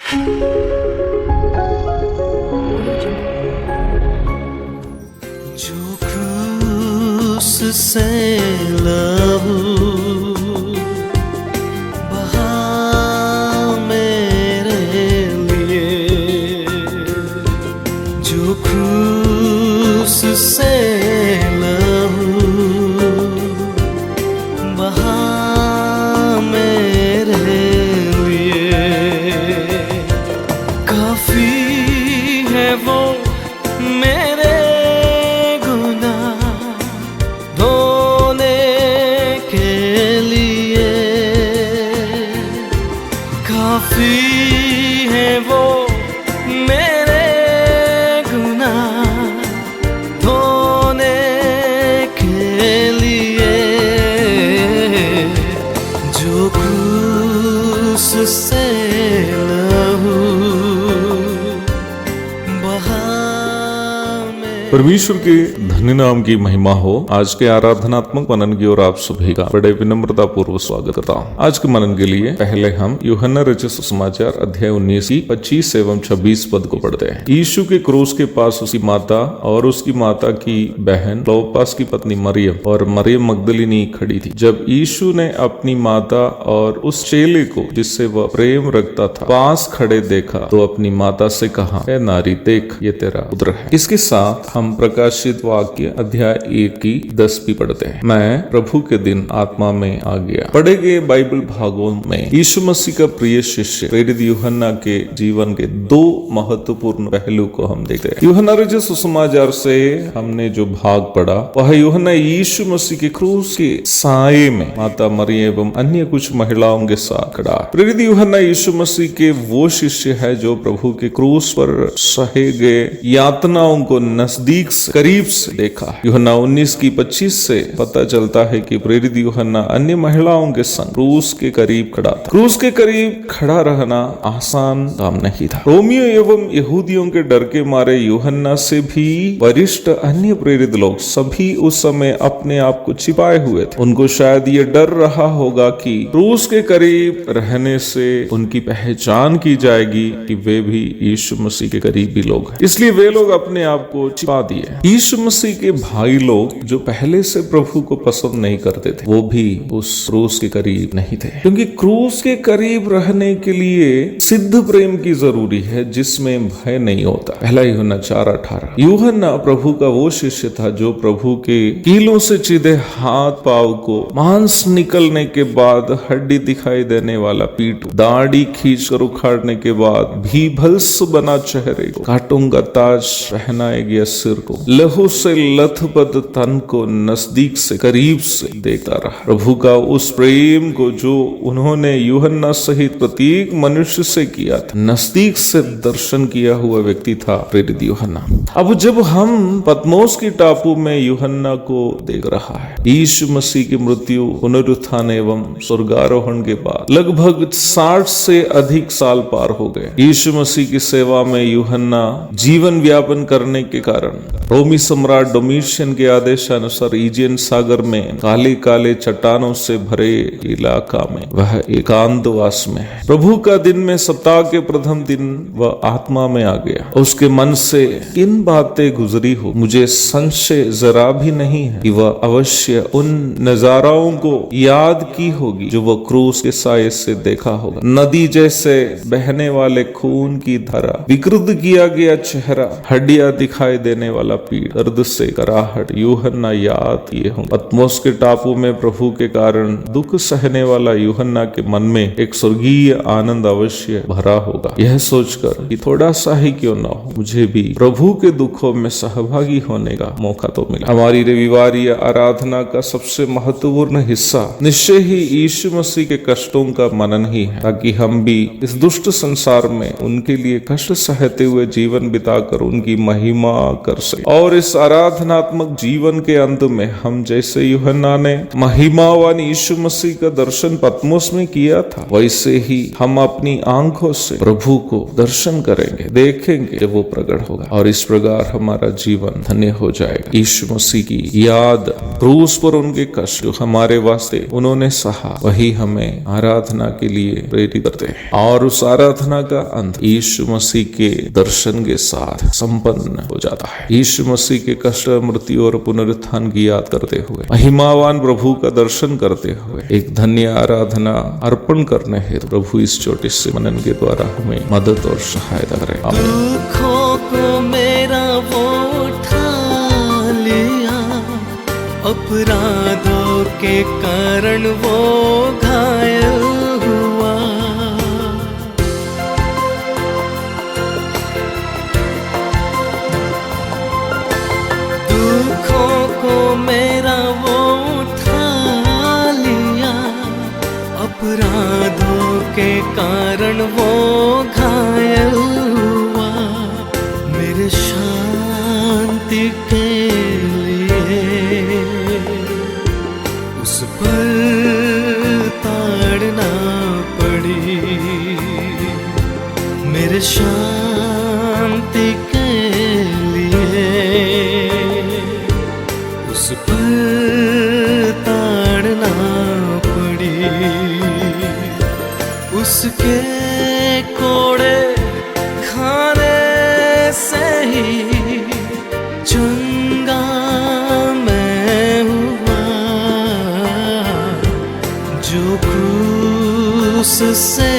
जो क्रूस से लहू बहा मेरे लिए, जो क्रूस से लहू बहा मेरे लिए, काफी है वो मेरे गुनाह धोने के लिए, काफी है वो मेरे गुनाह धोने के लिए, जो क्रूस से लहू बहा मेरे। परमेश्वर के धन्य नाम की महिमा हो। आज के आराधनात्मक मनन की ओर आप सभी का बड़े विनम्रता पूर्वक स्वागत करता हूँ। आज के मनन के लिए पहले हम यूहन्ना रचित सुसमाचार अध्याय 19 की 25 एवं 26 पद को पढ़ते हैं। यीशु के क्रूस के पास उसकी माता और उसकी माता की बहन क्लोपास की पत्नी मरियम और मरियम मगदलिनी खड़ी थी। जब यीशु ने अपनी माता और उस चेले को जिससे वह प्रेम रखता था पास खड़े देखा तो अपनी माता से कहा, ए नारी, देख ये तेरा पुत्र है। इसके साथ हम प्रकाशित वाक्य अध्याय 1 की 10 भी पढ़ते हैं। मैं प्रभु के दिन आत्मा में आ गया। पढ़े गए बाइबल भागों में यीशु मसीह का प्रिय शिष्य प्रेरित यूहन्ना के जीवन के दो महत्वपूर्ण पहलू को हम देखते हैं। यूहन्ना रचित सुसमाचार से हमने जो भाग पढ़ा वह यूहन्ना यीशु मसीह के क्रूस के साये में माता मरियम एवं अन्य कुछ महिलाओं के साथ खड़ा। प्रेरित यूहन्ना यीशु मसीह के वो शिष्य है जो प्रभु के क्रूस पर सहे गए यातनाओं को नजदीक से करीब से देखा। यूहन्ना 19 की 25 से पता चलता है कि प्रेरित यूहन्ना अन्य महिलाओं के संग क्रूस के करीब खड़ा था। क्रूस के करीब खड़ा रहना आसान काम नहीं था। रोमियो एवं यहूदियों के डर के मारे यूहन्ना से भी वरिष्ठ अन्य प्रेरित लोग सभी उस समय अपने आप को छिपाए हुए थे। उनको शायद ये डर रहा होगा कि क्रूस के करीब रहने से उनकी पहचान की जाएगी कि वे भी यीशु मसीह के करीबी लोग हैं, इसलिए वे लोग अपने आप को छिपा दिए। यीशु मसीह के भाई लोग जो पहले से प्रभु को पसंद नहीं करते थे वो भी उस क्रूस के करीब नहीं थे, क्योंकि क्रूस के करीब रहने के लिए सिद्ध प्रेम की जरूरी है जिसमें भय नहीं होता। पहला यूहन्ना 4:18। यूहन्ना प्रभु का वो शिष्य था जो प्रभु के कीलों से चिदे हाथ पाव को, मांस निकलने के बाद हड्डी दिखाई देने वाला पीठ, दाढ़ी खींच कर उखाड़ने के बाद भी भल्स बना चेहरे को, कांटों का ताज पहनाए गया सिर को, लहू से लथपथ तन को नजदीक से करीब से देखता रहा। प्रभु का उस प्रेम को जो उन्होंने यूहन्ना सहित प्रत्येक मनुष्य से किया था, नजदीक से दर्शन किया हुआ व्यक्ति था प्रेरित यूहन्ना। अब जब हम पतमोस की टापू में यूहन्ना को देख रहा है, यीशु मसीह की मृत्यु, पुनरुत्थान एवं स्वर्गारोहण के बाद लगभग 60 से अधिक साल पार हो गए। यीशु मसीह की सेवा में यूहन्ना जीवन व्यापन करने के कारण रोमी सम्राट डोमिशियन के आदेशानुसार ईजियन सागर में काले काले चट्टानों से भरे इलाका में वह एकांतवास में है। प्रभु का दिन में सप्ताह के प्रथम दिन वह आत्मा में आ गया। उसके मन से किन बातें गुजरी हो मुझे संशय जरा भी नहीं है कि वह अवश्य उन नजाराओं को याद की होगी जो वह क्रूस के साये से देखा होगा। नदी जैसे बहने वाले खून की धारा, विकृत किया गया चेहरा, हड्डियां दिखाई देने वाला पीठ, दर्द से कराहट यूहन्ना याद किए हों। पतमोस के टापू में प्रभु के कारण दुख सहने वाला यूहन्ना के मन में एक स्वर्गीय आनंद अवश्य भरा होगा। यह सोचकर कि थोड़ा सा ही क्यों न हो मुझे भी प्रभु के दुखों में सहभागी होने का मौका तो मिला। हमारी रविवारी आराधना का सबसे महत्वपूर्ण हिस्सा निश्चय ही यीशु मसीह के कष्टों का मनन ही है, ताकि हम भी इस दुष्ट संसार में उनके लिए कष्ट सहते हुए जीवन बिताकर उनकी महिमा कर कर सके। और इस आराधनात्मक जीवन के अंत में हम जैसे यूहन्ना ने महिमावान यीशु मसीह का दर्शन पतमोस में किया था, वैसे ही हम अपनी आंखों से प्रभु को दर्शन करेंगे, देखेंगे जब वो प्रकट होगा, और इस प्रकार हमारा जीवन धन्य हो जाएगा। यीशु मसीह की याद, क्रूस पर उनके कष्ट जो हमारे वास्ते उन्होंने सहा, वही हमें आराधना के लिए प्रेरित करते हैं। और उस आराधना का अंत यीशु मसीह के दर्शन के साथ संपन्न हो जाता है। यीशु मसीह के कष्ट, मृत्यु और पुनरुत्थान की याद करते हुए, महिमावान प्रभु का दर्शन करते हुए एक धन्य आराधना अर्पण करने हेतु प्रभु इस छोटे से मनन के द्वारा हमें मदद और सहायता करें। दुखों को मेरा वो उठा लिया, अपराधों के कारण वो घायल हुआ। दुखों को मेरा वो उठा लिया, अपराधों के कारण वो घायल हुआ। मेरे शांति के लिए उस पर ताड़ना पड़ी। मेरे शांति के लिए उस पर ताड़ना पड़ी। उसके कोड़े खाने से ही चंगा मैं हुआ। जो क्रूस से